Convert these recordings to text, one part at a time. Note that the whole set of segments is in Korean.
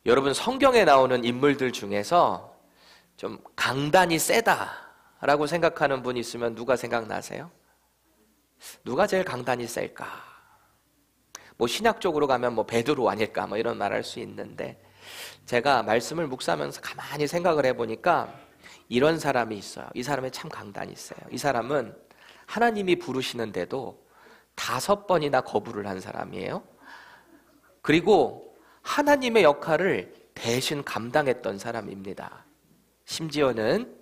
여러분, 성경에 나오는 인물들 중에서 좀 강단이 세다라고 생각하는 분 있으면 누가 생각나세요? 누가 제일 강단이 셀까? 뭐 신학적으로 가면 뭐 베드로 아닐까 뭐 이런 말 할 수 있는데, 제가 말씀을 묵상하면서 가만히 생각을 해보니까 이런 사람이 있어요. 이 사람이 참 강단이 있어요. 이 사람은 하나님이 부르시는데도 5번이나 거부를 한 사람이에요. 그리고 하나님의 역할을 대신 감당했던 사람입니다. 심지어는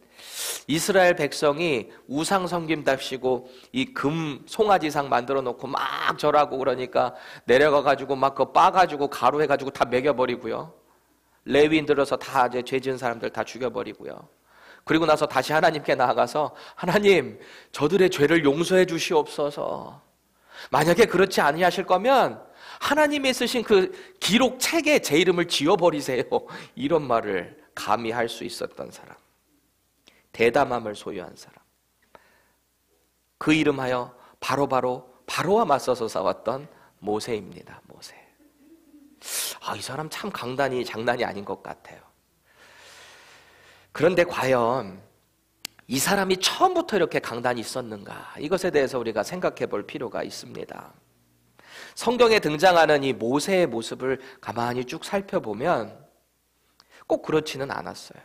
이스라엘 백성이 우상 섬김답시고 이 금 송아지상 만들어 놓고 막 절하고 그러니까 내려가 가지고 막 그거 빠 가지고 가루해 가지고 다 먹여 버리고요. 레위인 들어서 다 이제 죄 지은 사람들 다 죽여 버리고요. 그리고 나서 다시 하나님께 나아가서, 하나님, 저들의 죄를 용서해 주시옵소서. 만약에 그렇지 아니하실 거면 하나님이 쓰신 그 기록 책에 제 이름을 지워버리세요. 이런 말을 감히 할 수 있었던 사람, 대담함을 소유한 사람, 그 이름하여 바로와 맞서서 싸웠던 모세입니다. 모세. 이 사람 참 강단이 장난이 아닌 것 같아요. 그런데 과연 이 사람이 처음부터 이렇게 강단이 있었는가? 이것에 대해서 우리가 생각해 볼 필요가 있습니다. 성경에 등장하는 이 모세의 모습을 가만히 쭉 살펴보면 꼭 그렇지는 않았어요.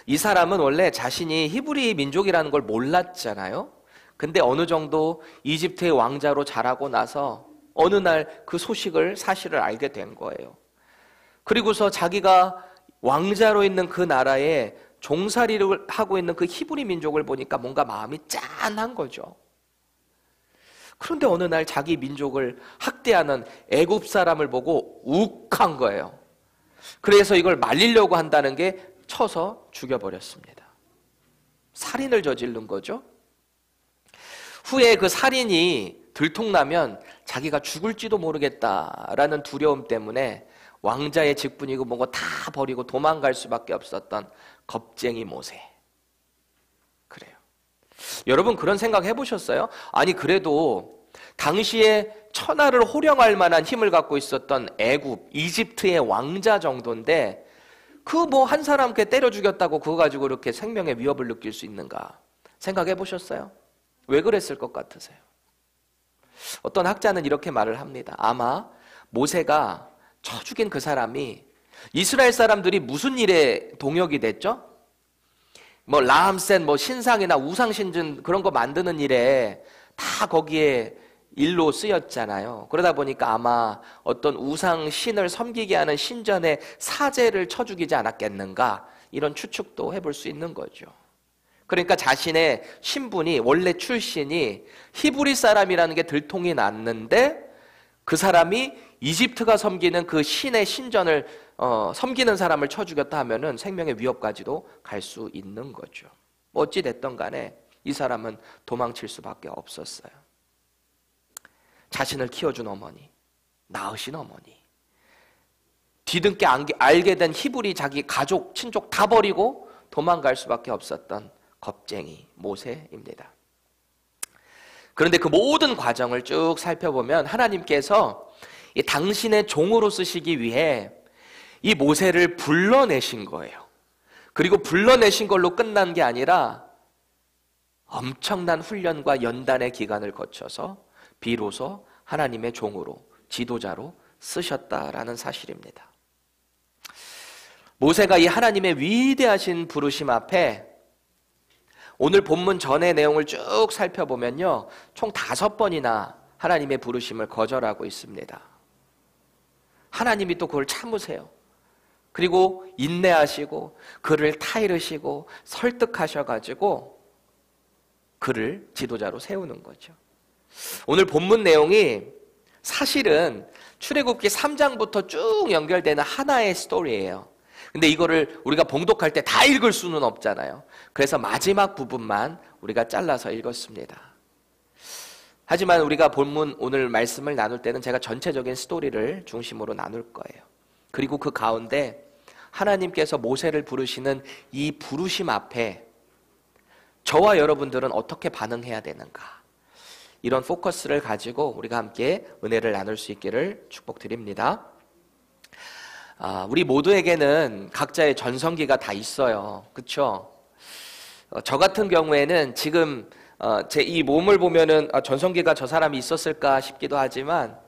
이 사람은 원래 자신이 히브리 민족이라는 걸 몰랐잖아요. 근데 어느 정도 이집트의 왕자로 자라고 나서 어느 날 그 사실을 알게 된 거예요. 그리고서 자기가 왕자로 있는 그 나라에 종살이를 하고 있는 그 히브리 민족을 보니까 뭔가 마음이 짠한 거죠. 그런데 어느 날 자기 민족을 학대하는 애굽 사람을 보고 욱한 거예요. 그래서 이걸 말리려고 한다는 게 쳐서 죽여버렸습니다. 살인을 저지른 거죠. 후에 그 살인이 들통나면 자기가 죽을지도 모르겠다라는 두려움 때문에 왕자의 직분이고 뭐고 다 버리고 도망갈 수밖에 없었던 겁쟁이 모세. 그래요. 여러분, 그런 생각 해보셨어요? 아니, 그래도 당시에 천하를 호령할 만한 힘을 갖고 있었던 애굽, 이집트의 왕자 정도인데 그 뭐 한 사람 때려 죽였다고 그거 가지고 이렇게 생명의 위협을 느낄 수 있는가? 생각해 보셨어요? 왜 그랬을 것 같으세요? 어떤 학자는 이렇게 말을 합니다. 아마 모세가 쳐 죽인 그 사람이 이스라엘 사람들이 무슨 일에 동역이 됐죠? 뭐 라암센 뭐 신상이나 우상신전 그런 거 만드는 일에 다 거기에 일로 쓰였잖아요. 그러다 보니까 아마 어떤 우상 신을 섬기게 하는 신전에 사제를 쳐 죽이지 않았겠는가, 이런 추측도 해볼 수 있는 거죠. 그러니까 자신의 신분이, 원래 출신이 히브리 사람이라는 게 들통이 났는데 그 사람이 이집트가 섬기는 그 신의 신전을 섬기는 사람을 쳐 죽였다 하면은 생명의 위협까지도 갈 수 있는 거죠. 어찌 됐든 간에 이 사람은 도망칠 수밖에 없었어요. 자신을 키워준 어머니, 낳으신 어머니, 뒤늦게 알게 된 히브리 자기 가족, 친족 다 버리고 도망갈 수밖에 없었던 겁쟁이 모세입니다. 그런데 그 모든 과정을 쭉 살펴보면 하나님께서 이 당신의 종으로 쓰시기 위해 이 모세를 불러내신 거예요. 그리고 불러내신 걸로 끝난 게 아니라 엄청난 훈련과 연단의 기간을 거쳐서 비로소 하나님의 종으로, 지도자로 쓰셨다라는 사실입니다. 모세가 이 하나님의 위대하신 부르심 앞에 오늘 본문 전의 내용을 쭉 살펴보면요, 총 5번이나 하나님의 부르심을 거절하고 있습니다. 하나님이 또 그걸 참으세요. 그리고 인내하시고 그를 타이르시고 설득하셔가지고 그를 지도자로 세우는 거죠. 오늘 본문 내용이 사실은 출애굽기 3장부터 쭉 연결되는 하나의 스토리예요. 근데 이거를 우리가 봉독할 때 다 읽을 수는 없잖아요. 그래서 마지막 부분만 우리가 잘라서 읽었습니다. 하지만 우리가 본문 오늘 말씀을 나눌 때는 제가 전체적인 스토리를 중심으로 나눌 거예요. 그리고 그 가운데 하나님께서 모세를 부르시는 이 부르심 앞에 저와 여러분들은 어떻게 반응해야 되는가, 이런 포커스를 가지고 우리가 함께 은혜를 나눌 수 있기를 축복드립니다. 우리 모두에게는 각자의 전성기가 다 있어요. 그렇죠? 저 같은 경우에는 지금 제 이 몸을 보면은 전성기가 저 사람이 있었을까 싶기도 하지만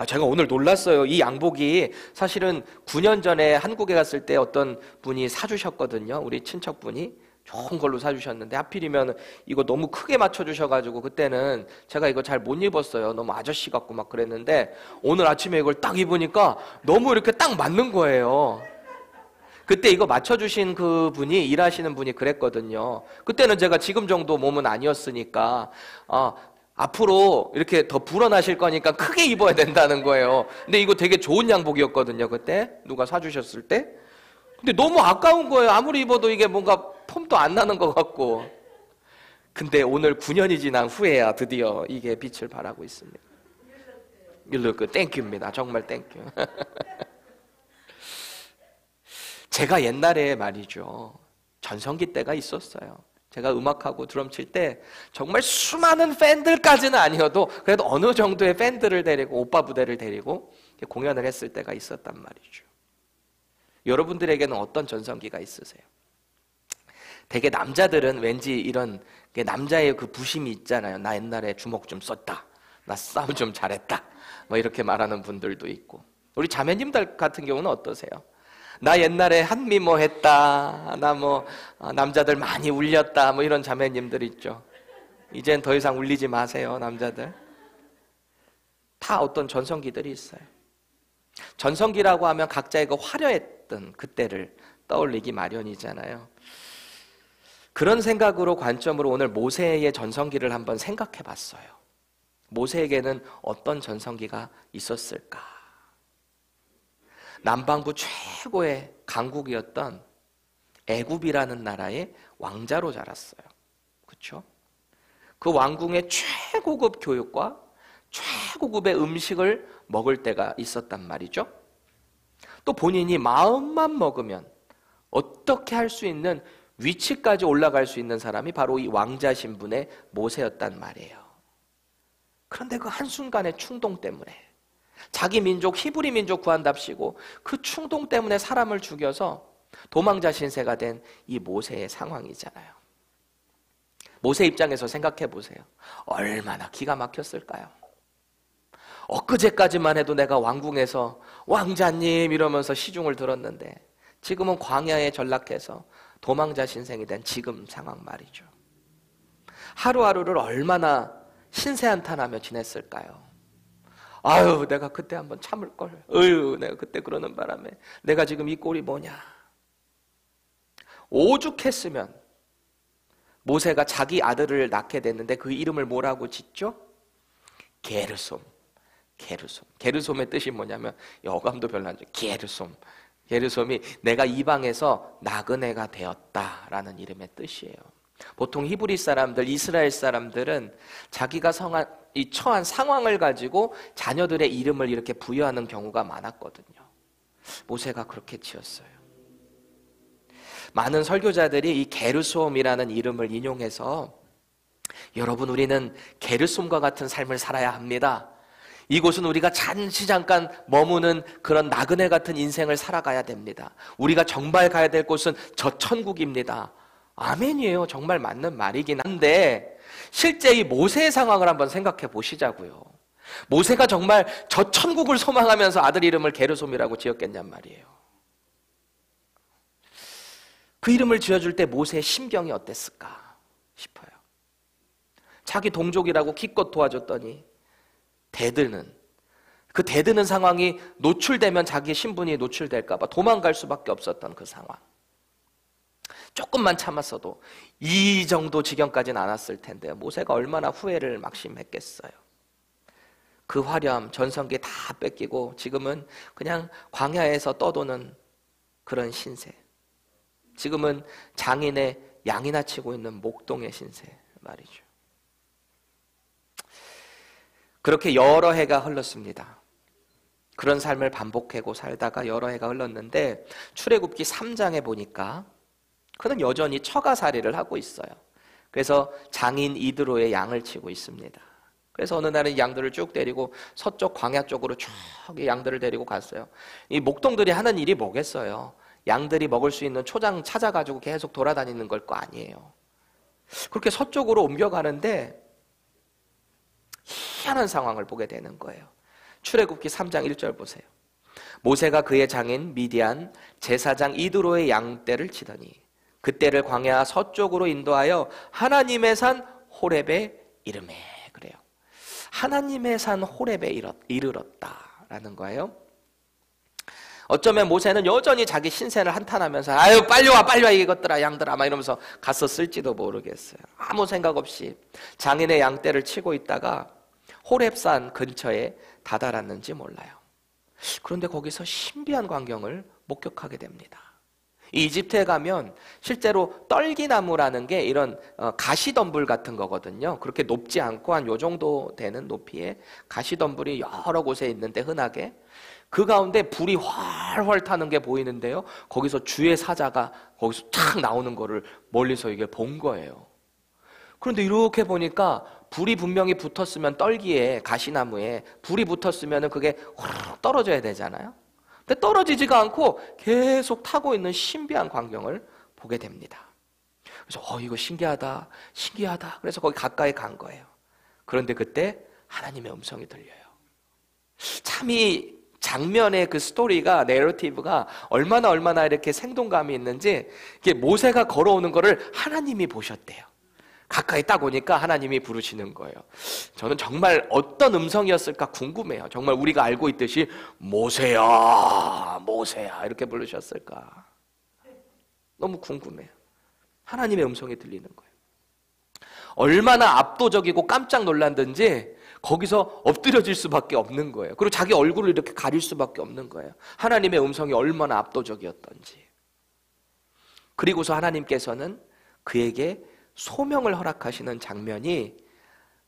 제가 오늘 놀랐어요. 이 양복이 사실은 9년 전에 한국에 갔을 때 어떤 분이 사주셨거든요. 우리 친척분이 좋은 걸로 사주셨는데 하필이면 이거 너무 크게 맞춰주셔가지고 그때는 제가 이거 잘 못 입었어요. 너무 아저씨 같고 막 그랬는데 오늘 아침에 이걸 딱 입으니까 너무 이렇게 딱 맞는 거예요. 그때 이거 맞춰주신 그 분이, 일하시는 분이 그랬거든요. 그때는 제가 지금 정도 몸은 아니었으니까 앞으로 이렇게 더 불어나실 거니까 크게 입어야 된다는 거예요. 근데 이거 되게 좋은 양복이었거든요. 그때 누가 사주셨을 때. 근데 너무 아까운 거예요. 아무리 입어도 이게 뭔가 폼도 안 나는 것 같고. 근데 오늘 9년이 지난 후에야 드디어 이게 빛을 발하고 있습니다. 땡큐입니다. 정말 땡큐. 제가 옛날에 말이죠, 전성기 때가 있었어요. 제가 음악하고 드럼 칠 때 정말 수많은 팬들까지는 아니어도 그래도 어느 정도의 팬들을 데리고, 오빠 부대를 데리고 공연을 했을 때가 있었단 말이죠. 여러분들에게는 어떤 전성기가 있으세요? 되게 남자들은 왠지 이런 남자의 그 부심이 있잖아요. 나 옛날에 주먹 좀 썼다, 나 싸움 좀 잘했다, 뭐 이렇게 말하는 분들도 있고. 우리 자매님들 같은 경우는 어떠세요? 나 옛날에 한미 뭐 했다, 나 뭐 남자들 많이 울렸다, 뭐 이런 자매님들 있죠. 이젠 더 이상 울리지 마세요, 남자들. 다 어떤 전성기들이 있어요. 전성기라고 하면 각자의 그 화려했던 그때를 떠올리기 마련이잖아요. 그런 생각으로, 관점으로 오늘 모세의 전성기를 한번 생각해 봤어요. 모세에게는 어떤 전성기가 있었을까? 남반구 최고의 강국이었던 애굽이라는 나라의 왕자로 자랐어요. 그렇죠? 그 왕궁의 최고급 교육과 최고급의 음식을 먹을 때가 있었단 말이죠. 또 본인이 마음만 먹으면 어떻게 할 수 있는 위치까지 올라갈 수 있는 사람이 바로 이 왕자 신분의 모세였단 말이에요. 그런데 그 한순간의 충동 때문에, 자기 민족, 히브리 민족 구한답시고 그 충동 때문에 사람을 죽여서 도망자 신세가 된 이 모세의 상황이잖아요. 모세 입장에서 생각해 보세요. 얼마나 기가 막혔을까요? 엊그제까지만 해도 내가 왕궁에서 왕자님 이러면서 시중을 들었는데 지금은 광야에 전락해서 도망자 신생이 된 지금 상황 말이죠. 하루하루를 얼마나 신세한탄하며 지냈을까요? 아유, 내가 그때 한번 참을걸. 내가 그때 그러는 바람에 내가 지금 이 꼴이 뭐냐. 오죽했으면 모세가 자기 아들을 낳게 됐는데 그 이름을 뭐라고 짓죠? 게르솜. 게르솜의 뜻이 뭐냐면, 어감도 별로 안 좋아요. 게르솜이 내가 이방에서 나그네가 되었다라는 이름의 뜻이에요. 보통 히브리 사람들, 이스라엘 사람들은 자기가 이 처한 상황을 가지고 자녀들의 이름을 이렇게 부여하는 경우가 많았거든요. 모세가 그렇게 지었어요. 많은 설교자들이 이 게르솜이라는 이름을 인용해서, 여러분, 우리는 게르솜과 같은 삶을 살아야 합니다. 이곳은 우리가 잠깐 머무는 그런 나그네 같은 인생을 살아가야 됩니다. 우리가 정말 가야 될 곳은 저 천국입니다. 아멘이에요. 정말 맞는 말이긴 한데 실제 이 모세의 상황을 한번 생각해 보시자고요. 모세가 정말 저 천국을 소망하면서 아들 이름을 게르솜이라고 지었겠냔 말이에요. 그 이름을 지어줄 때 모세의 심경이 어땠을까 싶어요. 자기 동족이라고 기껏 도와줬더니 대드는 상황이 노출되면 자기 신분이 노출될까 봐 도망갈 수밖에 없었던 그 상황. 조금만 참았어도 이 정도 지경까지는 안 왔을 텐데요. 모세가 얼마나 후회를 막심했겠어요. 그 화려함, 전성기 다 뺏기고 지금은 그냥 광야에서 떠도는 그런 신세. 지금은 장인의 양이나 치고 있는 목동의 신세 말이죠. 그렇게 여러 해가 흘렀습니다. 그런 삶을 반복하고 살다가 여러 해가 흘렀는데 출애굽기 3장에 보니까 그는 여전히 처가살이를 하고 있어요. 그래서 장인 이드로의 양을 치고 있습니다. 그래서 어느 날은 양들을 쭉 데리고 서쪽 광야 쪽으로 쭉 양들을 데리고 갔어요. 이 목동들이 하는 일이 뭐겠어요? 양들이 먹을 수 있는 초장 찾아가지고 계속 돌아다니는 걸 거 아니에요. 그렇게 서쪽으로 옮겨가는데 희한한 상황을 보게 되는 거예요. 출애굽기 3장 1절 보세요. 모세가 그의 장인 미디안 제사장 이드로의 양떼를 치더니 그떼를 광야 서쪽으로 인도하여 하나님의 산 호렙에 이르매. 그래요. 하나님의 산 호렙에 이르렀다라는 거예요. 어쩌면 모세는 여전히 자기 신세를 한탄하면서 아유 빨리 와 이것들아 양들아 막 이러면서 갔었을지도 모르겠어요. 아무 생각 없이 장인의 양떼를 치고 있다가 호렙산 근처에 다다랐는지 몰라요. 그런데 거기서 신비한 광경을 목격하게 됩니다. 이집트에 가면 실제로 떨기나무라는 게 이런 가시덤불 같은 거거든요. 그렇게 높지 않고 한 요 정도 되는 높이에 가시덤불이 여러 곳에 있는데 흔하게 그 가운데 불이 활활 타는 게 보이는데요. 거기서 주의 사자가 거기서 탁 나오는 거를 멀리서 이게 본 거예요. 그런데 이렇게 보니까 불이 분명히 붙었으면 떨기에 가시나무에 불이 붙었으면 그게 후루룩 떨어져야 되잖아요. 근데 떨어지지가 않고 계속 타고 있는 신비한 광경을 보게 됩니다. 그래서 이거 신기하다. 그래서 거기 가까이 간 거예요. 그런데 그때 하나님의 음성이 들려요. 참 이 장면의 그 스토리가 내러티브가 얼마나 이렇게 생동감이 있는지 이게 모세가 걸어오는 거를 하나님이 보셨대요. 가까이 딱 오니까 하나님이 부르시는 거예요. 저는 정말 어떤 음성이었을까 궁금해요. 정말 우리가 알고 있듯이 모세야 이렇게 부르셨을까 너무 궁금해요. 하나님의 음성이 들리는 거예요. 얼마나 압도적이고 깜짝 놀랐든지 거기서 엎드려질 수밖에 없는 거예요. 그리고 자기 얼굴을 이렇게 가릴 수밖에 없는 거예요. 하나님의 음성이 얼마나 압도적이었던지. 그리고서 하나님께서는 그에게 소명을 허락하시는 장면이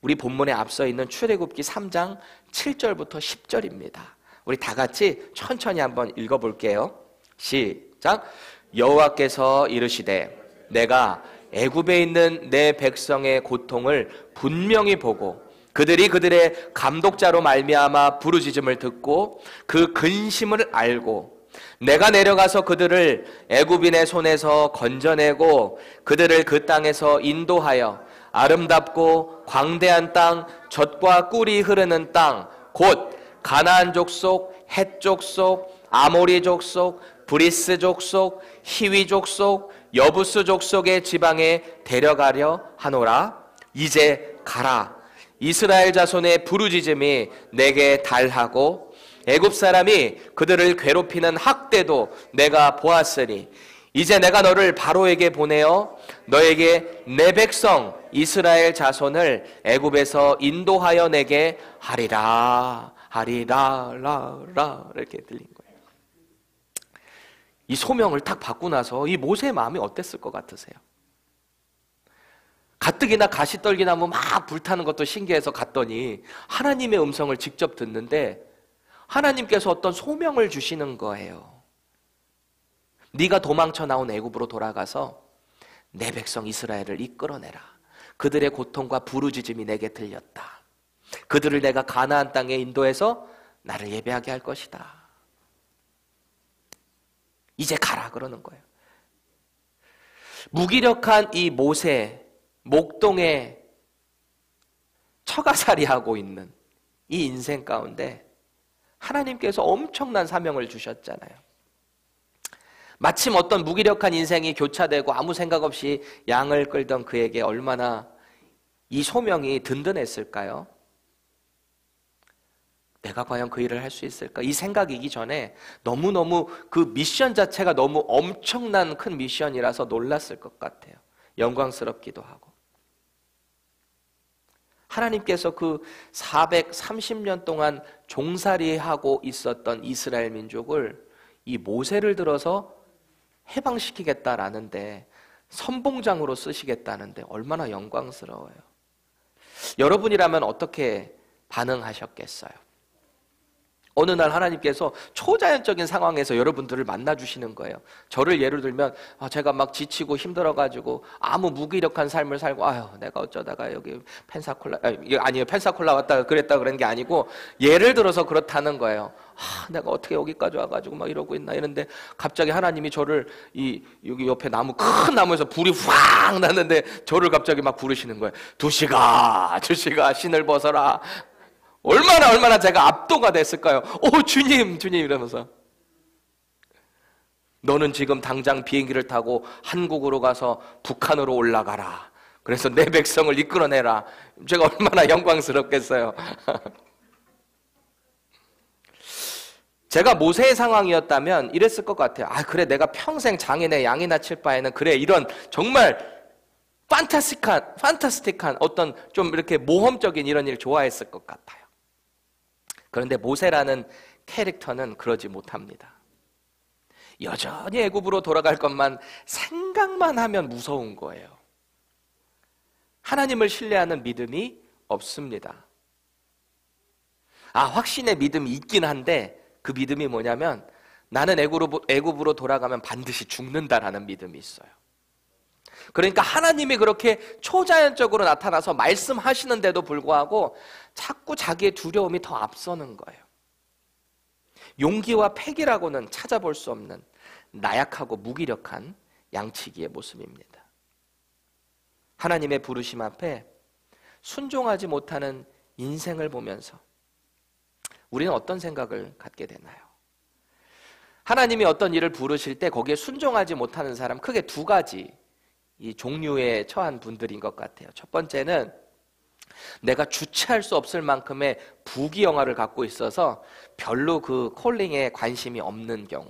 우리 본문에 앞서 있는 출애굽기 3장 7절부터 10절입니다. 우리 다 같이 천천히 한번 읽어볼게요. 시작. 여호와께서 이르시되 내가 애굽에 있는 내 백성의 고통을 분명히 보고 그들이 그들의 감독자로 말미암아 부르짖음을 듣고 그 근심을 알고 내가 내려가서 그들을 애굽인의 손에서 건져내고 그들을 그 땅에서 인도하여 아름답고 광대한 땅 젖과 꿀이 흐르는 땅 곧 가나안 족속, 헷 족속, 아모리 족속, 브리스 족속, 히위 족속, 여부스 족속의 지방에 데려가려 하노라. 이제 가라. 이스라엘 자손의 부르짖음이 내게 달하고 애굽 사람이 그들을 괴롭히는 학대도 내가 보았으니 이제 내가 너를 바로에게 보내어 너에게 내 백성 이스라엘 자손을 애굽에서 인도하여 내게 하리라 이렇게 들린 거예요. 이 소명을 딱 받고 나서 이 모세의 마음이 어땠을 것 같으세요? 가뜩이나 가시떨기나무 막 불타는 것도 신기해서 갔더니 하나님의 음성을 직접 듣는데 하나님께서 어떤 소명을 주시는 거예요. 네가 도망쳐 나온 애굽으로 돌아가서 내 백성 이스라엘을 이끌어내라. 그들의 고통과 부르짖음이 내게 들렸다. 그들을 내가 가나안 땅에 인도해서 나를 예배하게 할 것이다. 이제 가라 그러는 거예요. 무기력한 이 모세 목동에 처가살이하고 있는 이 인생 가운데 하나님께서 엄청난 사명을 주셨잖아요. 마침 어떤 무기력한 인생이 교차되고 아무 생각 없이 양을 끌던 그에게 얼마나 이 소명이 든든했을까요? 내가 과연 그 일을 할 수 있을까? 이 생각이기 전에 너무너무 그 미션 자체가 너무 엄청난 큰 미션이라서 놀랐을 것 같아요. 영광스럽기도 하고. 하나님께서 그 430년 동안 종살이하고 있었던 이스라엘 민족을 이 모세를 들어서 해방시키겠다라는데 선봉장으로 쓰시겠다는데 얼마나 영광스러워요. 여러분이라면 어떻게 반응하셨겠어요? 어느 날 하나님께서 초자연적인 상황에서 여러분들을 만나주시는 거예요. 저를 예를 들면 제가 막 지치고 힘들어가지고 아무 무기력한 삶을 살고 아유 내가 어쩌다가 여기 펜사콜라 아니에요 펜사콜라 왔다가 그랬다 그런 게 아니고 예를 들어서 그렇다는 거예요. 내가 어떻게 여기까지 와가지고 막 이러고 있나 이런데 갑자기 하나님이 저를 여기 옆에 큰 나무에서 불이 확 났는데 저를 갑자기 막 부르시는 거예요. 두시가 신을 벗어라. 얼마나 제가 압도가 됐을까요? 오 주님 이러면서 너는 지금 당장 비행기를 타고 한국으로 가서 북한으로 올라가라. 그래서 내 백성을 이끌어내라. 제가 얼마나 영광스럽겠어요. 제가 모세의 상황이었다면 이랬을 것 같아요. 그래 내가 평생 장인의 양이나 칠 바에는 그래 이런 정말 판타스틱한 어떤 좀 이렇게 모험적인 이런 일 좋아했을 것 같아요. 그런데 모세라는 캐릭터는 그러지 못합니다. 여전히 애굽으로 돌아갈 것만 생각만 하면 무서운 거예요. 하나님을 신뢰하는 믿음이 없습니다. 확신의 믿음이 있긴 한데 그 믿음이 뭐냐면 나는 애굽으로 돌아가면 반드시 죽는다라는 믿음이 있어요. 그러니까 하나님이 그렇게 초자연적으로 나타나서 말씀하시는데도 불구하고 자꾸 자기의 두려움이 더 앞서는 거예요. 용기와 패기라고는 찾아볼 수 없는 나약하고 무기력한 양치기의 모습입니다. 하나님의 부르심 앞에 순종하지 못하는 인생을 보면서 우리는 어떤 생각을 갖게 되나요? 하나님이 어떤 일을 부르실 때 거기에 순종하지 못하는 사람 크게 두 가지 이 종류에 처한 분들인 것 같아요. 첫 번째는 내가 주체할 수 없을 만큼의 부귀영화를 갖고 있어서 별로 그 콜링에 관심이 없는 경우,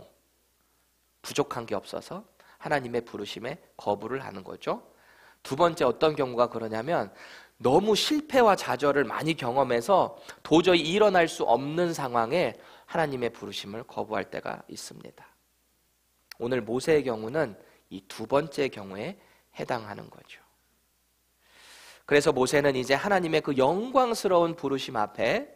부족한 게 없어서 하나님의 부르심에 거부를 하는 거죠. 두 번째 어떤 경우가 그러냐면 너무 실패와 좌절을 많이 경험해서 도저히 일어날 수 없는 상황에 하나님의 부르심을 거부할 때가 있습니다. 오늘 모세의 경우는 이 두 번째 경우에 해당하는 거죠. 그래서 모세는 이제 하나님의 그 영광스러운 부르심 앞에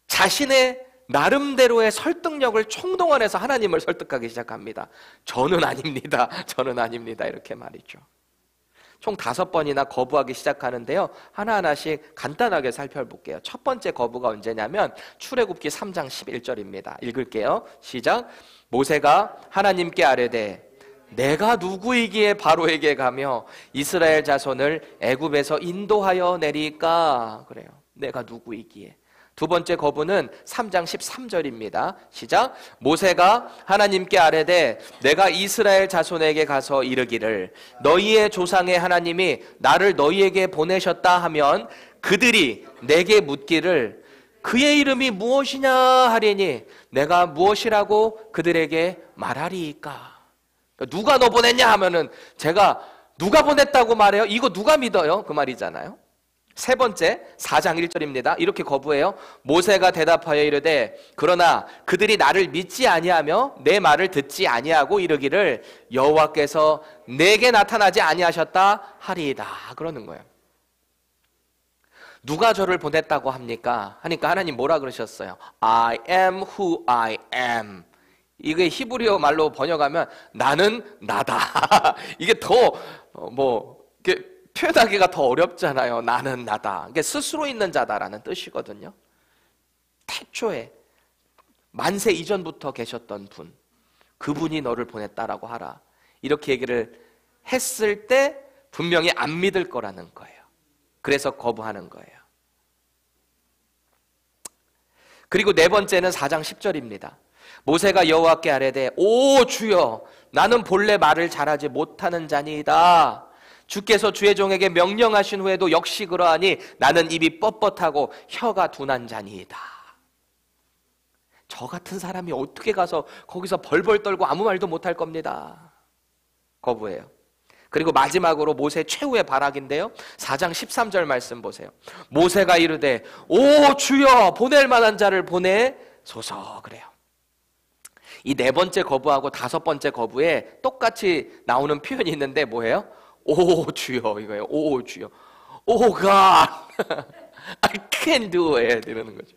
자신의 나름대로의 설득력을 총동원해서 하나님을 설득하기 시작합니다. 저는 아닙니다. 이렇게 말이죠. 총 5번이나 거부하기 시작하는데요. 하나하나씩 간단하게 살펴볼게요. 첫 번째 거부가 언제냐면 출애굽기 3장 11절입니다. 읽을게요. 시작. 모세가 하나님께 아뢰되 내가 누구이기에 바로에게 가며 이스라엘 자손을 애굽에서 인도하여 내리까? 그래요. 내가 누구이기에. 두 번째 거부는 3장 13절입니다. 시작. 모세가 하나님께 아뢰되 내가 이스라엘 자손에게 가서 이르기를 너희의 조상의 하나님이 나를 너희에게 보내셨다 하면 그들이 내게 묻기를 그의 이름이 무엇이냐 하리니 내가 무엇이라고 그들에게 말하리이까? 누가 너 보냈냐 하면은 제가 누가 보냈다고 말해요? 이거 누가 믿어요? 그 말이잖아요. 세 번째 4장 1절입니다. 이렇게 거부해요. 모세가 대답하여 이르되 그러나 그들이 나를 믿지 아니하며 내 말을 듣지 아니하고 이르기를 여호와께서 내게 나타나지 아니하셨다 하리이다. 그러는 거예요. 누가 저를 보냈다고 합니까? 하니까 하나님 뭐라 그러셨어요? I am who I am. 이게 히브리어 말로 번역하면 나는 나다. 이게 더 이게 표현하기가 더 어렵잖아요. 나는 나다. 이게 스스로 있는 자다라는 뜻이거든요. 태초에 만세 이전부터 계셨던 분, 그분이 너를 보냈다라고 하라. 이렇게 얘기를 했을 때 분명히 안 믿을 거라는 거예요. 그래서 거부하는 거예요. 그리고 네 번째는 4장 10절입니다. 모세가 여호와께 아뢰되 오 주여 나는 본래 말을 잘하지 못하는 자니이다. 주께서 주의 종에게 명령하신 후에도 역시 그러하니 나는 입이 뻣뻣하고 혀가 둔한 자니이다. 저 같은 사람이 어떻게 가서 거기서 벌벌 떨고 아무 말도 못할 겁니다. 거부해요. 그리고 마지막으로 모세 최후의 발악인데요. 4장 13절 말씀 보세요. 모세가 이르되 오 주여 보낼 만한 자를 보내소서. 그래요. 이 네 번째 거부하고 다섯 번째 거부에 똑같이 나오는 표현이 있는데 뭐예요? 오 주여 이거예요. 오 주여. 오 God, I can't do it 이러는 거죠.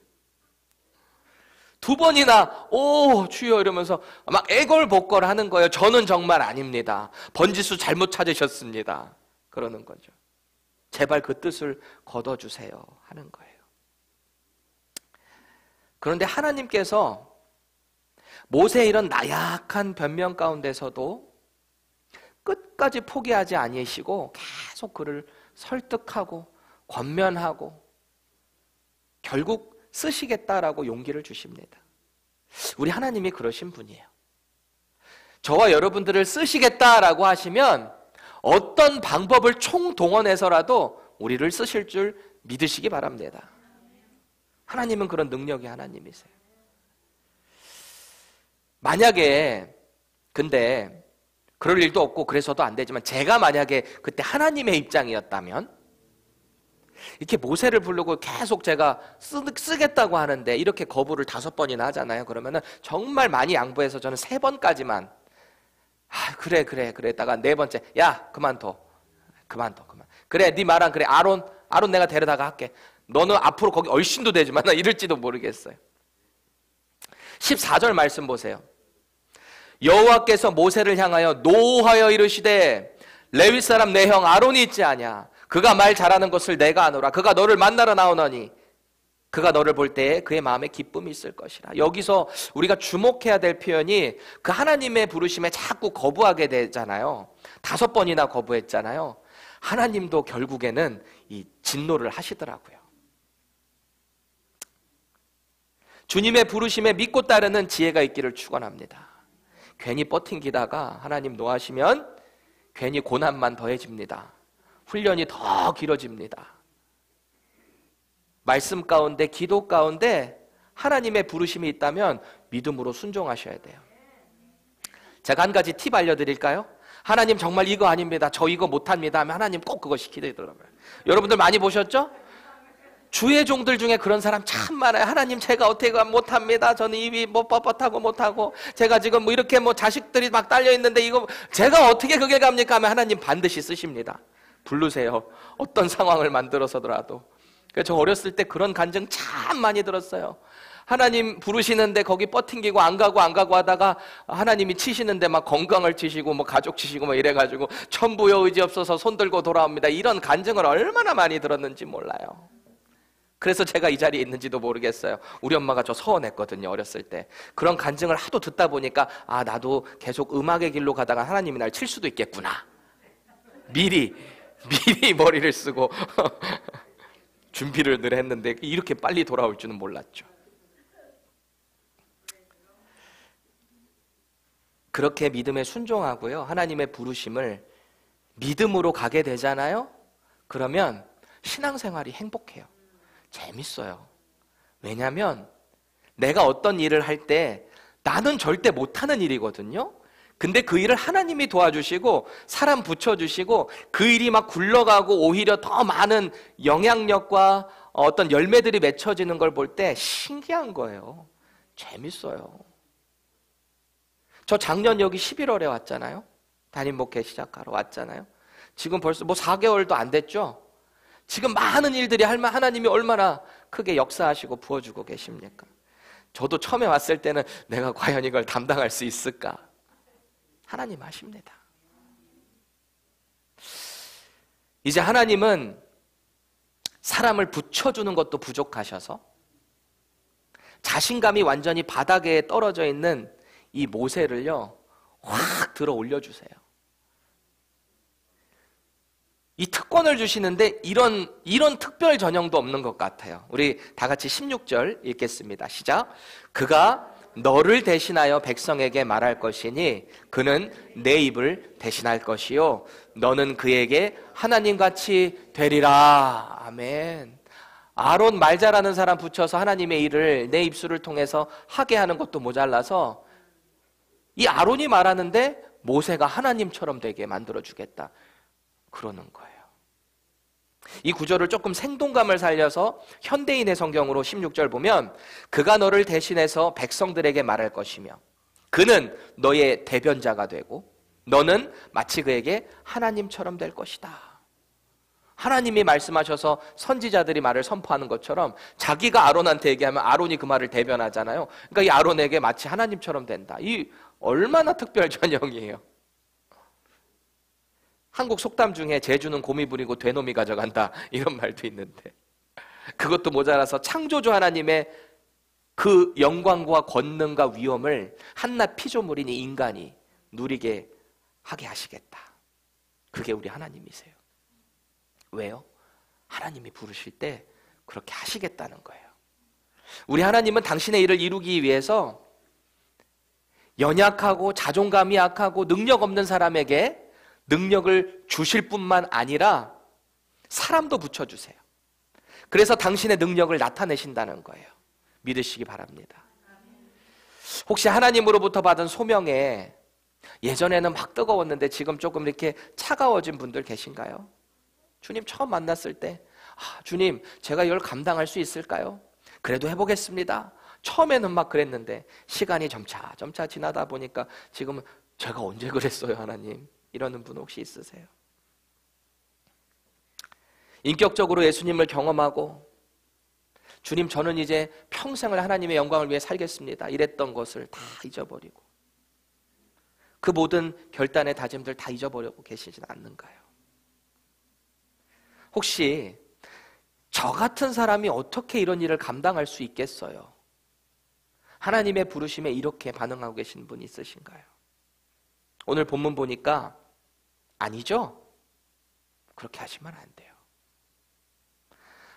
두 번이나 오 주여 이러면서 막 애걸복걸하는 거예요. 저는 정말 아닙니다. 번지수 잘못 찾으셨습니다. 그러는 거죠. 제발 그 뜻을 거둬주세요 하는 거예요. 그런데 하나님께서 모세의 이런 나약한 변명 가운데서도 끝까지 포기하지 아니시고 계속 그를 설득하고 권면하고 결국 쓰시겠다라고 용기를 주십니다. 우리 하나님이 그러신 분이에요. 저와 여러분들을 쓰시겠다라고 하시면 어떤 방법을 총동원해서라도 우리를 쓰실 줄 믿으시기 바랍니다. 하나님은 그런 능력의 하나님이세요. 만약에 근데 그럴 일도 없고 그래서도 안 되지만 제가 만약에 그때 하나님의 입장이었다면 이렇게 모세를 부르고 계속 제가 쓰겠다고 하는데 이렇게 거부를 5번이나 하잖아요. 그러면은 정말 많이 양보해서 저는 3번까지만 그래 그랬다가 4번째 야 그만둬 그래 네 말한 그래 아론 내가 데려다가 할게. 너는 앞으로 거기 얼씬도 되지만 나 이럴지도 모르겠어요. 14절 말씀 보세요. 여호와께서 모세를 향하여 노하여 이르시되 레위 사람 내 형 아론이 있지 아냐. 그가 말 잘하는 것을 내가 아노라. 그가 너를 만나러 나오너니 그가 너를 볼 때에 그의 마음에 기쁨이 있을 것이라. 여기서 우리가 주목해야 될 표현이 그 하나님의 부르심에 자꾸 거부하게 되잖아요. 5번이나 거부했잖아요. 하나님도 결국에는 이 진노를 하시더라고요. 주님의 부르심에 믿고 따르는 지혜가 있기를 축원합니다. 괜히 버팅기다가 하나님 노하시면 괜히 고난만 더해집니다. 훈련이 더 길어집니다. 말씀 가운데 기도 가운데 하나님의 부르심이 있다면 믿음으로 순종하셔야 돼요. 제가 한 가지 팁 알려드릴까요? 하나님 정말 이거 아닙니다. 저 이거 못합니다 하면 하나님 꼭 그거 시키더라고요. 여러분들 많이 보셨죠? 주의 종들 중에 그런 사람 참 많아요. 하나님 제가 어떻게 못합니다. 저는 입이 뭐 뻣뻣하고 못하고 제가 지금 뭐 이렇게 뭐 자식들이 막 딸려있는데 이거 제가 어떻게 그게 갑니까 하면 하나님 반드시 쓰십니다. 부르세요. 어떤 상황을 만들어서더라도. 그래서 저 어렸을 때 그런 간증 참 많이 들었어요. 하나님 부르시는데 거기 뻗팅기고 안 가고 하다가 하나님이 치시는데 막 건강을 치시고 뭐 가족 치시고 뭐 이래가지고 천부여 의지 없어서 손 들고 돌아옵니다. 이런 간증을 얼마나 많이 들었는지 몰라요. 그래서 제가 이 자리에 있는지도 모르겠어요. 우리 엄마가 저 서원했거든요. 어렸을 때. 그런 간증을 하도 듣다 보니까 나도 계속 음악의 길로 가다가 하나님이 날 칠 수도 있겠구나. 미리 머리를 쓰고 준비를 늘 했는데 이렇게 빨리 돌아올 줄은 몰랐죠. 그렇게 믿음에 순종하고요. 하나님의 부르심을 믿음으로 가게 되잖아요. 그러면 신앙생활이 행복해요. 재밌어요. 왜냐하면 내가 어떤 일을 할 때 나는 절대 못하는 일이거든요. 근데 그 일을 하나님이 도와주시고 사람 붙여주시고 그 일이 막 굴러가고 오히려 더 많은 영향력과 어떤 열매들이 맺혀지는 걸 볼 때 신기한 거예요. 재밌어요. 저 작년 여기 11월에 왔잖아요. 담임 목회 시작하러 왔잖아요. 지금 벌써 뭐 4개월도 안 됐죠. 지금 많은 일들이 하나님이 얼마나 크게 역사하시고 부어주고 계십니까? 저도 처음에 왔을 때는 내가 과연 이걸 담당할 수 있을까? 하나님 아십니다. 이제 하나님은 사람을 붙여주는 것도 부족하셔서 자신감이 완전히 바닥에 떨어져 있는 이 모세를요 확 들어 올려주세요. 이 특권을 주시는데 이런 특별 전형도 없는 것 같아요. 우리 다 같이 16절 읽겠습니다. 시작. 그가 너를 대신하여 백성에게 말할 것이니 그는 내 입을 대신할 것이요 너는 그에게 하나님같이 되리라. 아멘. 아론 말 잘하는 사람 붙여서 하나님의 일을 내 입술을 통해서 하게 하는 것도 모자라서 이 아론이 말하는데 모세가 하나님처럼 되게 만들어주겠다. 그러는 거예요. 이 구절을 조금 생동감을 살려서 현대인의 성경으로 16절 보면 그가 너를 대신해서 백성들에게 말할 것이며 그는 너의 대변자가 되고 너는 마치 그에게 하나님처럼 될 것이다. 하나님이 말씀하셔서 선지자들이 말을 선포하는 것처럼 자기가 아론한테 얘기하면 아론이 그 말을 대변하잖아요. 그러니까 이 아론에게 마치 하나님처럼 된다. 이 얼마나 특별 전형이에요. 한국 속담 중에 제주는 곰이 부리고 되놈이 가져간다 이런 말도 있는데, 그것도 모자라서 창조주 하나님의 그 영광과 권능과 위엄을 한낱 피조물인 이 인간이 누리게 하게 하시겠다. 그게 우리 하나님이세요. 왜요? 하나님이 부르실 때 그렇게 하시겠다는 거예요. 우리 하나님은 당신의 일을 이루기 위해서 연약하고 자존감이 약하고 능력 없는 사람에게 능력을 주실 뿐만 아니라 사람도 붙여주세요. 그래서 당신의 능력을 나타내신다는 거예요. 믿으시기 바랍니다. 혹시 하나님으로부터 받은 소명에 예전에는 막 뜨거웠는데 지금 조금 이렇게 차가워진 분들 계신가요? 주님 처음 만났을 때 주님 제가 이걸 감당할 수 있을까요? 그래도 해보겠습니다. 처음에는 막 그랬는데 시간이 점차 지나다 보니까 지금은 제가 언제 그랬어요 하나님? 이러는 분 혹시 있으세요? 인격적으로 예수님을 경험하고 주님 저는 이제 평생을 하나님의 영광을 위해 살겠습니다 이랬던 것을 다 잊어버리고 그 모든 결단의 다짐들 다 잊어버리고 계시진 않는가요? 혹시 저 같은 사람이 어떻게 이런 일을 감당할 수 있겠어요? 하나님의 부르심에 이렇게 반응하고 계신 분 있으신가요? 오늘 본문 보니까 아니죠? 그렇게 하시면 안 돼요.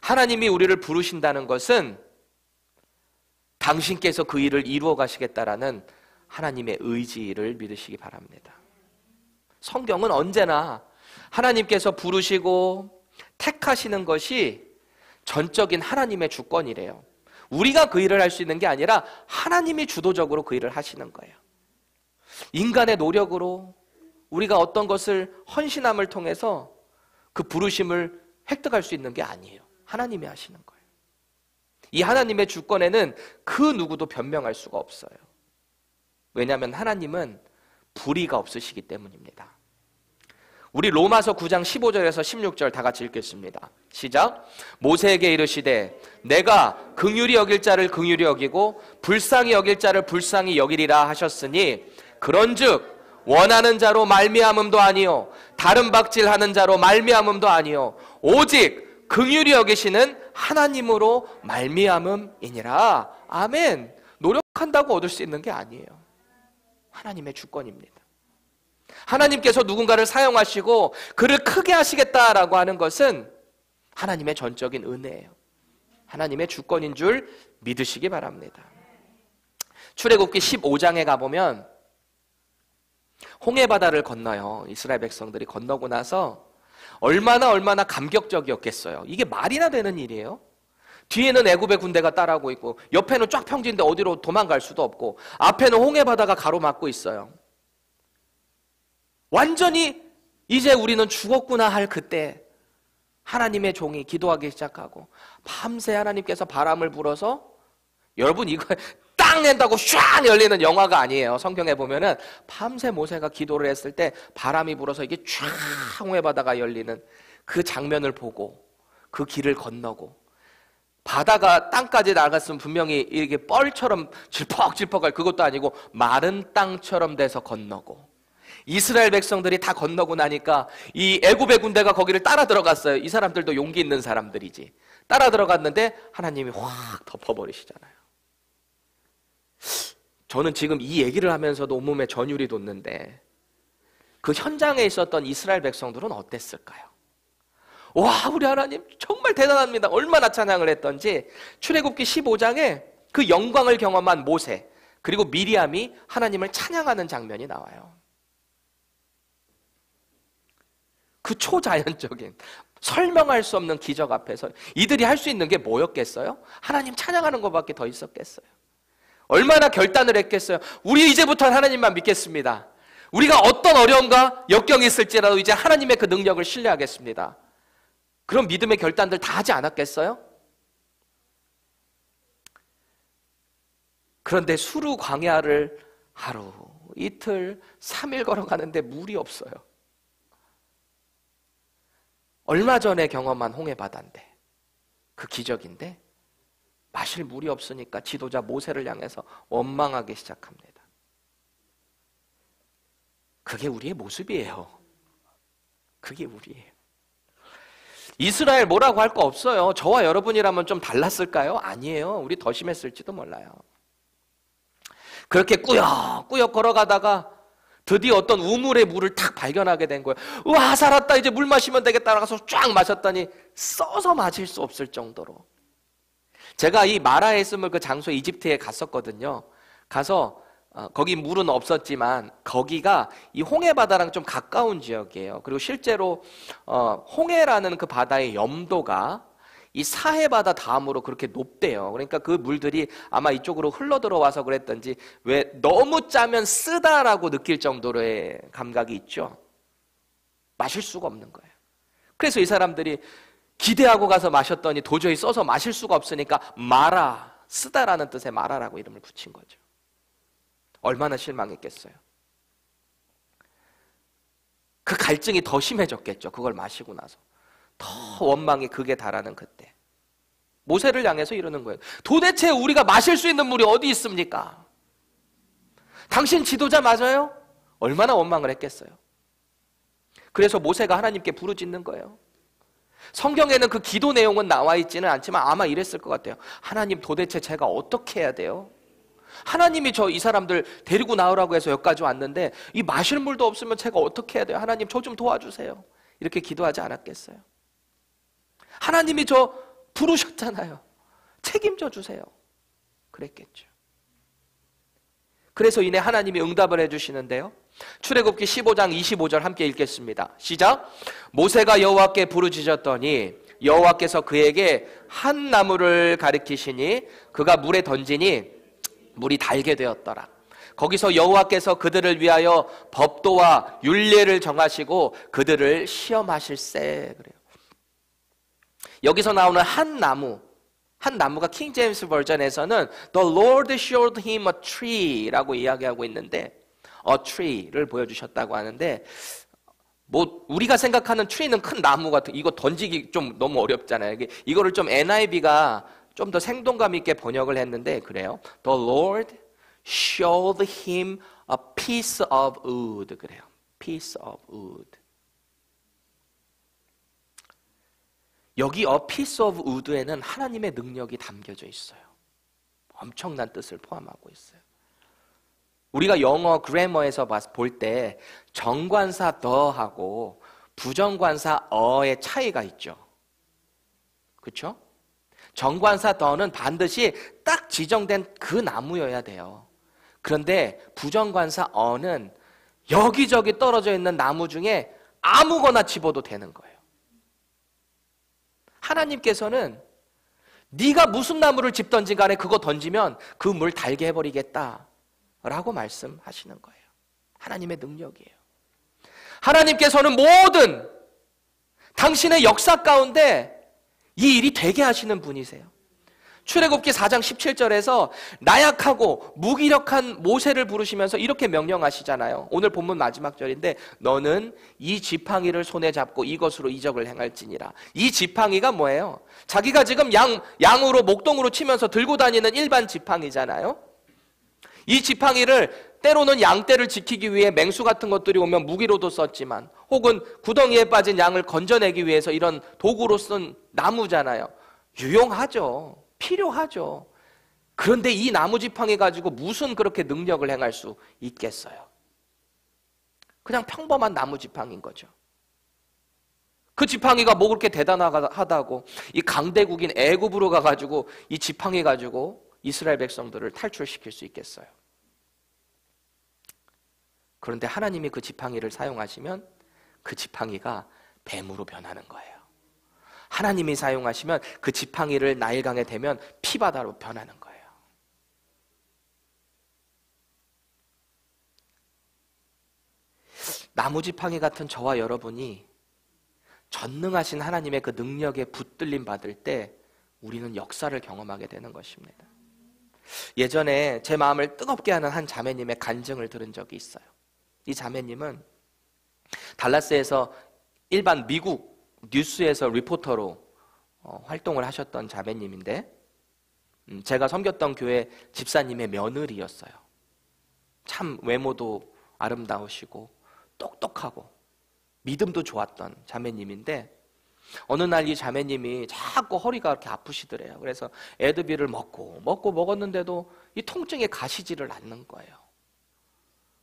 하나님이 우리를 부르신다는 것은 당신께서 그 일을 이루어 가시겠다라는 하나님의 의지를 믿으시기 바랍니다. 성경은 언제나 하나님께서 부르시고 택하시는 것이 전적인 하나님의 주권이래요. 우리가 그 일을 할 수 있는 게 아니라 하나님이 주도적으로 그 일을 하시는 거예요. 인간의 노력으로 우리가 어떤 것을 헌신함을 통해서 그 부르심을 획득할 수 있는 게 아니에요. 하나님이 하시는 거예요. 이 하나님의 주권에는 그 누구도 변명할 수가 없어요. 왜냐하면 하나님은 불의가 없으시기 때문입니다. 우리 로마서 9장 15절에서 16절 다 같이 읽겠습니다. 시작. 모세에게 이르시되 내가 긍휼히 여길 자를 긍휼히 여기고 불쌍히 여길 자를 불쌍히 여기리라 하셨으니 그런즉 원하는 자로 말미암음도 아니요 다른 박질하는 자로 말미암음도 아니요 오직 긍휼히 여기시는 하나님으로 말미암음이니라. 아멘. 노력한다고 얻을 수 있는 게 아니에요. 하나님의 주권입니다. 하나님께서 누군가를 사용하시고 그를 크게 하시겠다라고 하는 것은 하나님의 전적인 은혜예요. 하나님의 주권인 줄 믿으시기 바랍니다. 출애굽기 15장에 가보면 홍해바다를 건너요. 이스라엘 백성들이 건너고 나서 얼마나 감격적이었겠어요. 이게 말이나 되는 일이에요. 뒤에는 애굽의 군대가 따라오고 있고 옆에는 쫙 평지인데 어디로 도망갈 수도 없고 앞에는 홍해바다가 가로막고 있어요. 완전히 이제 우리는 죽었구나 할 그때 하나님의 종이 기도하기 시작하고 밤새 하나님께서 바람을 불어서, 여러분 이거 땅 낸다고 쫙 열리는 영화가 아니에요. 성경에 보면은 밤새 모세가 기도를 했을 때 바람이 불어서 이게 쫙 홍해바다가 열리는 그 장면을 보고 그 길을 건너고, 바다가 땅까지 나갔으면 분명히 이렇게 뻘처럼 질퍽질퍽할 그것도 아니고 마른 땅처럼 돼서 건너고, 이스라엘 백성들이 다 건너고 나니까 이 애굽의 군대가 거기를 따라 들어갔어요. 이 사람들도 용기 있는 사람들이지. 따라 들어갔는데 하나님이 확 덮어버리시잖아요. 저는 지금 이 얘기를 하면서도 온몸에 전율이 돋는데 그 현장에 있었던 이스라엘 백성들은 어땠을까요? 와, 우리 하나님 정말 대단합니다. 얼마나 찬양을 했던지 출애굽기 15장에 그 영광을 경험한 모세 그리고 미리암이 하나님을 찬양하는 장면이 나와요. 그 초자연적인 설명할 수 없는 기적 앞에서 이들이 할 수 있는 게 뭐였겠어요? 하나님 찬양하는 것밖에 더 있었겠어요? 얼마나 결단을 했겠어요? 우리 이제부터는 하나님만 믿겠습니다. 우리가 어떤 어려움과 역경이 있을지라도 이제 하나님의 그 능력을 신뢰하겠습니다. 그런 믿음의 결단들 다 하지 않았겠어요? 그런데 수루 광야를 하루, 이틀, 3일 걸어가는데 물이 없어요. 얼마 전에 경험한 홍해바다인데, 그 기적인데 마실 물이 없으니까 지도자 모세를 향해서 원망하기 시작합니다. 그게 우리의 모습이에요. 그게 우리예요. 이스라엘 뭐라고 할 거 없어요. 저와 여러분이라면 좀 달랐을까요? 아니에요. 우리 더 심했을지도 몰라요. 그렇게 꾸역꾸역 걸어가다가 드디어 어떤 우물의 물을 탁 발견하게 된 거예요. 와, 살았다. 이제 물 마시면 되겠다. 라서 쫙 마셨더니 써서 마실 수 없을 정도로. 제가 이 마라에 있을 그 장소에 이집트에 갔었거든요. 가서 거기 물은 없었지만 거기가 이 홍해바다랑 좀 가까운 지역이에요. 그리고 실제로 홍해라는 그 바다의 염도가 이 사해바다 다음으로 그렇게 높대요. 그러니까 그 물들이 아마 이쪽으로 흘러 들어와서 그랬던지 왜 너무 짜면 쓰다라고 느낄 정도로의 감각이 있죠. 마실 수가 없는 거예요. 그래서 이 사람들이 기대하고 가서 마셨더니 도저히 써서 마실 수가 없으니까 마라, 쓰다라는 뜻의 마라라고 이름을 붙인 거죠. 얼마나 실망했겠어요. 그 갈증이 더 심해졌겠죠. 그걸 마시고 나서 더 원망이 극에 달하는 그때 모세를 향해서 이러는 거예요. 도대체 우리가 마실 수 있는 물이 어디 있습니까? 당신 지도자 맞아요? 얼마나 원망을 했겠어요. 그래서 모세가 하나님께 부르짖는 거예요. 성경에는 그 기도 내용은 나와 있지는 않지만 아마 이랬을 것 같아요. 하나님, 도대체 제가 어떻게 해야 돼요? 하나님이 이 사람들 데리고 나오라고 해서 여기까지 왔는데 이 마실 물도 없으면 제가 어떻게 해야 돼요? 하나님, 저 좀 도와주세요. 이렇게 기도하지 않았겠어요? 하나님이 저 부르셨잖아요. 책임져 주세요. 그랬겠죠. 그래서 이내 하나님이 응답을 해주시는데요. 출애굽기 15장 25절 함께 읽겠습니다. 시작. 모세가 여호와께 부르짖었더니 여호와께서 그에게 한 나무를 가리키시니 그가 물에 던지니 물이 달게 되었더라. 거기서 여호와께서 그들을 위하여 법도와 율례를 정하시고 그들을 시험하실세. 그래요. 여기서 나오는 한 나무가 킹 제임스 버전에서는 The Lord showed him a tree라고 이야기하고 있는데 a tree를 보여주셨다고 하는데 뭐 우리가 생각하는 tree는 큰 나무 같은 이거 던지기 좀 너무 어렵잖아요. 이거를 좀 NIV가 좀 더 생동감 있게 번역을 했는데 그래요. The Lord showed him a piece of wood. 그래요. piece of wood. 여기 a piece of wood에는 하나님의 능력이 담겨져 있어요. 엄청난 뜻을 포함하고 있어요. 우리가 영어 그래머에서 볼 때 정관사 the하고 부정관사 a의 차이가 있죠. 그렇죠? 정관사 the는 반드시 딱 지정된 그 나무여야 돼요. 그런데 부정관사 a는 여기저기 떨어져 있는 나무 중에 아무거나 집어도 되는 거예요. 하나님께서는 네가 무슨 나무를 집든지 간에 그거 던지면 그 물 달게 해버리겠다 라고 말씀하시는 거예요. 하나님의 능력이에요. 하나님께서는 모든 당신의 역사 가운데 이 일이 되게 하시는 분이세요. 출애굽기 4장 17절에서 나약하고 무기력한 모세를 부르시면서 이렇게 명령하시잖아요. 오늘 본문 마지막 절인데 너는 이 지팡이를 손에 잡고 이것으로 이적을 행할지니라. 이 지팡이가 뭐예요? 자기가 지금 양으로 목동으로 치면서 들고 다니는 일반 지팡이잖아요. 이 지팡이를 때로는 양떼를 지키기 위해 맹수 같은 것들이 오면 무기로도 썼지만 혹은 구덩이에 빠진 양을 건져내기 위해서 이런 도구로 쓴 나무잖아요. 유용하죠. 필요하죠. 그런데 이 나무 지팡이 가지고 무슨 그렇게 능력을 행할 수 있겠어요? 그냥 평범한 나무 지팡이인 거죠. 그 지팡이가 뭐 그렇게 대단하다고 이 강대국인 애굽으로 가가지고 이 지팡이 가지고 이스라엘 백성들을 탈출시킬 수 있겠어요? 그런데 하나님이 그 지팡이를 사용하시면 그 지팡이가 뱀으로 변하는 거예요. 하나님이 사용하시면 그 지팡이를 나일강에 대면 피바다로 변하는 거예요. 나무 지팡이 같은 저와 여러분이 전능하신 하나님의 그 능력에 붙들림 받을 때 우리는 역사를 경험하게 되는 것입니다. 예전에 제 마음을 뜨겁게 하는 한 자매님의 간증을 들은 적이 있어요. 이 자매님은 달라스에서 일반 미국 뉴스에서 리포터로 활동을 하셨던 자매님인데 제가 섬겼던 교회 집사님의 며느리였어요. 참 외모도 아름다우시고 똑똑하고 믿음도 좋았던 자매님인데 어느 날 이 자매님이 자꾸 허리가 그렇게 아프시더래요. 그래서 에드빌을 먹었는데도 이 통증이 가시지를 않는 거예요.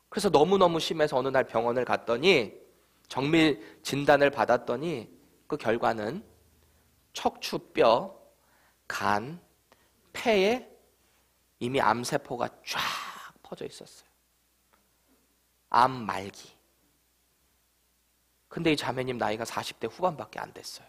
그래서 너무너무 심해서 어느 날 병원을 갔더니 정밀 진단을 받았더니 그 결과는 척추뼈, 간, 폐에 이미 암세포가 쫙 퍼져 있었어요. 암 말기. 근데 이 자매님 나이가 40대 후반밖에 안 됐어요.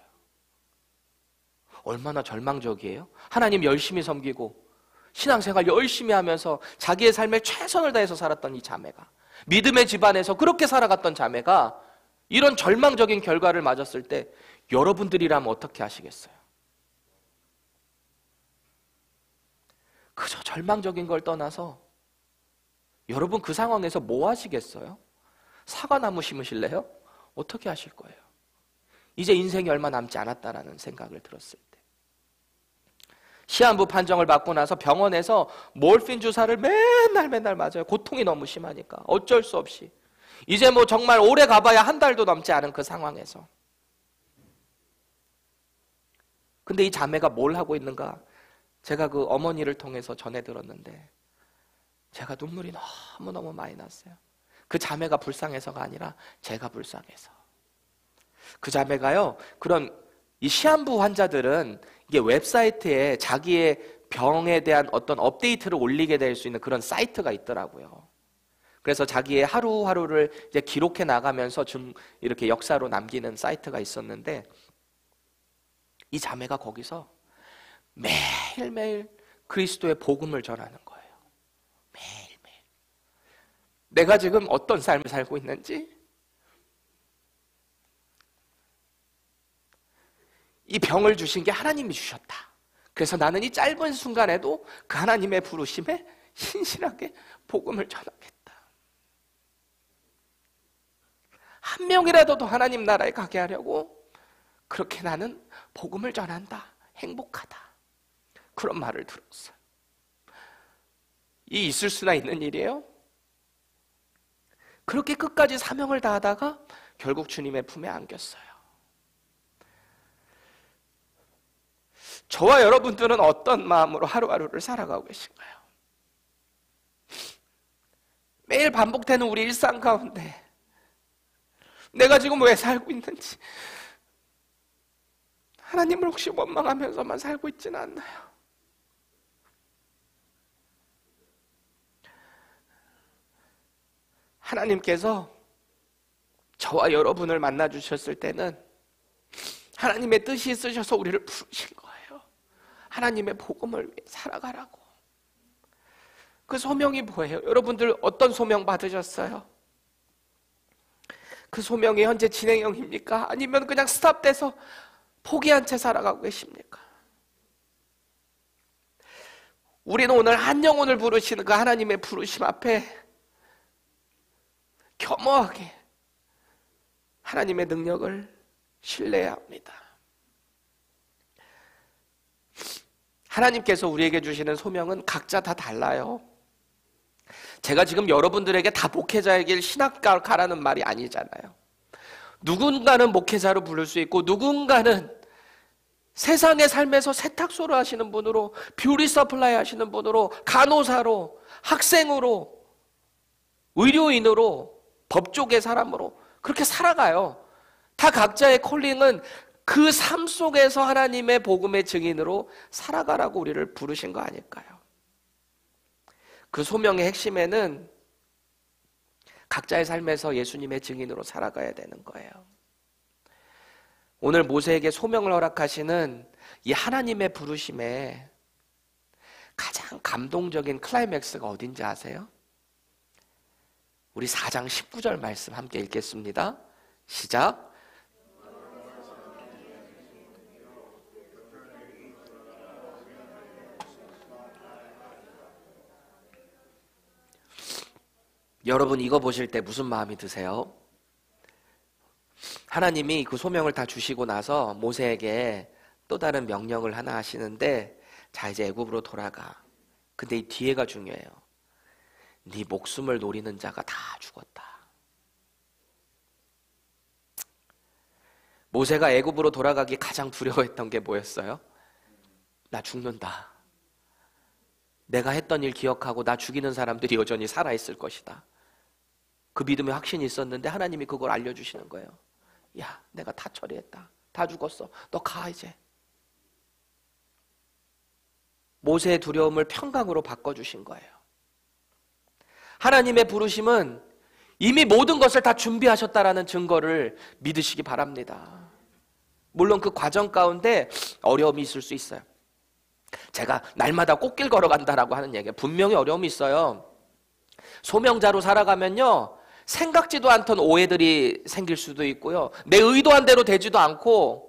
얼마나 절망적이에요? 하나님 열심히 섬기고 신앙생활 열심히 하면서 자기의 삶에 최선을 다해서 살았던 이 자매가, 믿음의 집안에서 그렇게 살아갔던 자매가 이런 절망적인 결과를 맞았을 때 여러분들이라면 어떻게 하시겠어요? 그저 절망적인 걸 떠나서 여러분 그 상황에서 뭐 하시겠어요? 사과나무 심으실래요? 어떻게 하실 거예요? 이제 인생이 얼마 남지 않았다라는 생각을 들었을 때, 시한부 판정을 받고 나서 병원에서 몰핀 주사를 맨날 맞아요. 고통이 너무 심하니까 어쩔 수 없이 이제 뭐 정말 오래 가봐야 한 달도 넘지 않은 그 상황에서, 근데 이 자매가 뭘 하고 있는가? 제가 그 어머니를 통해서 전해 들었는데 제가 눈물이 너무너무 많이 났어요. 그 자매가 불쌍해서가 아니라 제가 불쌍해서. 그 자매가요, 그런 이 시한부 환자들은 이게 웹사이트에 자기의 병에 대한 어떤 업데이트를 올리게 될 수 있는 그런 사이트가 있더라고요. 그래서 자기의 하루하루를 이제 기록해 나가면서 좀 이렇게 역사로 남기는 사이트가 있었는데 이 자매가 거기서 매일매일 그리스도의 복음을 전하는 거예요. 매일매일. 내가 지금 어떤 삶을 살고 있는지, 이 병을 주신 게 하나님이 주셨다. 그래서 나는 이 짧은 순간에도 그 하나님의 부르심에 신실하게 복음을 전하겠다. 한 명이라도 더 하나님 나라에 가게 하려고 그렇게 나는 복음을 전한다. 행복하다. 그런 말을 들었어요. 이 있을 수나 있는 일이에요? 그렇게 끝까지 사명을 다하다가 결국 주님의 품에 안겼어요. 저와 여러분들은 어떤 마음으로 하루하루를 살아가고 계신가요? 매일 반복되는 우리 일상 가운데 내가 지금 왜 살고 있는지, 하나님을 혹시 원망하면서만 살고 있지는 않나요? 하나님께서 저와 여러분을 만나 주셨을 때는 하나님의 뜻이 있으셔서 우리를 부르신 거예요. 하나님의 복음을 위해 살아가라고. 그 소명이 뭐예요? 여러분들 어떤 소명 받으셨어요? 그 소명이 현재 진행형입니까? 아니면 그냥 스탑돼서 포기한 채 살아가고 계십니까? 우리는 오늘 한 영혼을 부르시는 그 하나님의 부르심 앞에 겸허하게 하나님의 능력을 신뢰해야 합니다. 하나님께서 우리에게 주시는 소명은 각자 다 달라요. 제가 지금 여러분들에게 다 목회자에게 신학가라는 말이 아니잖아요. 누군가는 목회자로 부를 수 있고, 누군가는 세상의 삶에서 세탁소를 하시는 분으로, 뷰티 서플라이 하시는 분으로, 간호사로, 학생으로, 의료인으로, 법조계 사람으로 그렇게 살아가요. 다 각자의 콜링은 그 삶 속에서 하나님의 복음의 증인으로 살아가라고 우리를 부르신 거 아닐까요? 그 소명의 핵심에는 각자의 삶에서 예수님의 증인으로 살아가야 되는 거예요. 오늘 모세에게 소명을 허락하시는 이 하나님의 부르심에 가장 감동적인 클라이맥스가 어딘지 아세요? 우리 4장 19절 말씀 함께 읽겠습니다. 시작. 여러분 이거 보실 때 무슨 마음이 드세요? 하나님이 그 소명을 다 주시고 나서 모세에게 또 다른 명령을 하나 하시는데, 자 이제 애굽으로 돌아가. 근데 이 뒤에가 중요해요. 네 목숨을 노리는 자가 다 죽었다. 모세가 애굽으로 돌아가기 가장 두려워했던 게 뭐였어요? 나 죽는다. 내가 했던 일 기억하고 나 죽이는 사람들이 여전히 살아있을 것이다. 그 믿음에 확신이 있었는데 하나님이 그걸 알려주시는 거예요. 야, 내가 다 처리했다. 다 죽었어. 너 가 이제. 모세의 두려움을 평강으로 바꿔주신 거예요. 하나님의 부르심은 이미 모든 것을 다 준비하셨다라는 증거를 믿으시기 바랍니다. 물론 그 과정 가운데 어려움이 있을 수 있어요. 제가 날마다 꽃길 걸어간다라고 하는 얘기예요. 분명히 어려움이 있어요. 소명자로 살아가면요, 생각지도 않던 오해들이 생길 수도 있고요, 내 의도한 대로 되지도 않고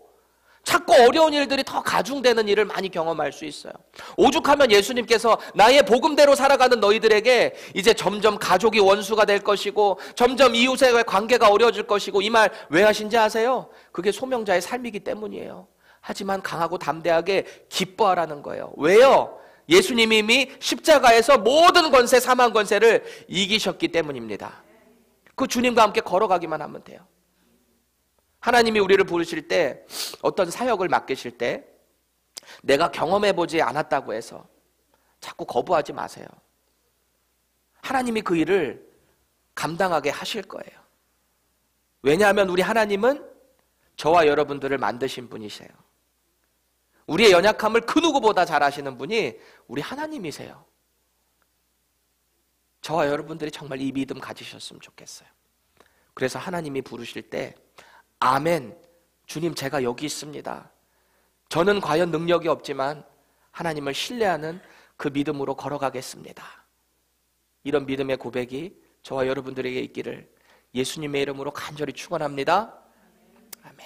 자꾸 어려운 일들이 더 가중되는 일을 많이 경험할 수 있어요. 오죽하면 예수님께서 나의 복음대로 살아가는 너희들에게 이제 점점 가족이 원수가 될 것이고 점점 이웃의 관계가 어려워질 것이고, 이 말 왜 하신지 아세요? 그게 소명자의 삶이기 때문이에요. 하지만 강하고 담대하게 기뻐하라는 거예요. 왜요? 예수님이 이미 십자가에서 모든 권세, 사망 권세를 이기셨기 때문입니다. 그 주님과 함께 걸어가기만 하면 돼요. 하나님이 우리를 부르실 때, 어떤 사역을 맡기실 때 내가 경험해보지 않았다고 해서 자꾸 거부하지 마세요. 하나님이 그 일을 감당하게 하실 거예요. 왜냐하면 우리 하나님은 저와 여러분들을 만드신 분이세요. 우리의 연약함을 그 누구보다 잘 아시는 분이 우리 하나님이세요. 저와 여러분들이 정말 이 믿음 가지셨으면 좋겠어요. 그래서 하나님이 부르실 때 아멘, 주님 제가 여기 있습니다. 저는 과연 능력이 없지만 하나님을 신뢰하는 그 믿음으로 걸어가겠습니다. 이런 믿음의 고백이 저와 여러분들에게 있기를 예수님의 이름으로 간절히 축원합니다. 아멘.